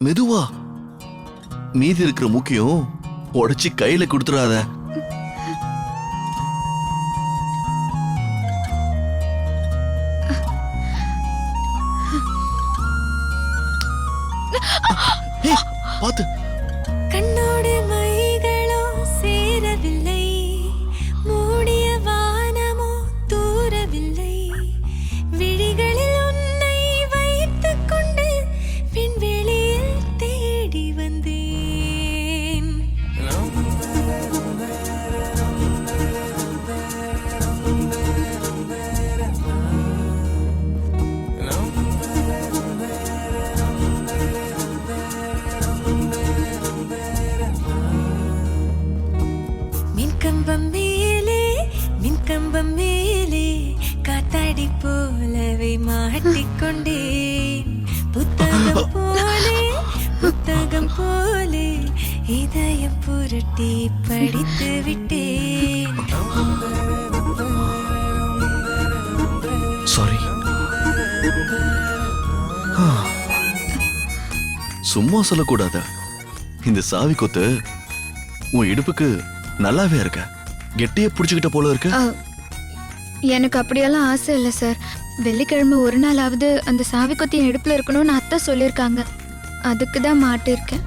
மெதுவா. மீதி இருக்கிற முக்கியம் உடைச்சி கையில கொடுத்துறாத. பாத்து. கண்ணோடு மைகளோ சேரவில்லை, மூடிய வானமோ தூரவில்லை, விழிகளில் உன்னை வைத்துக் கொண்டு விண்வெளியில் தேடி வந்தேன். மின்கம்பம் மேலே மின்கம்பம் மேலே காத்தாடி போலவே மாட்டிக்கொண்டேன். புத்தகம் போலே புத்தகம் போலே இதயம் புரட்டி படித்து விட்டேன். சாரி. சும்மா சொல்லக்கூடாத. இந்த சாவி கொத்து உன் இடுப்புக்கு நல்லாவே இருக்க. கெட்டிய புடிச்சுக்கிட்ட போல இருக்க. எனக்கு அப்படியெல்லாம் ஆசை இல்லை சார். வெள்ளிக்கிழமை ஒரு நாளாவது அந்த சாவி கொத்தி என் இடுப்புல இருக்கணும்னு அத்தை சொல்லியிருக்காங்க. அதுக்கு தான் மாட்டிருக்கேன்.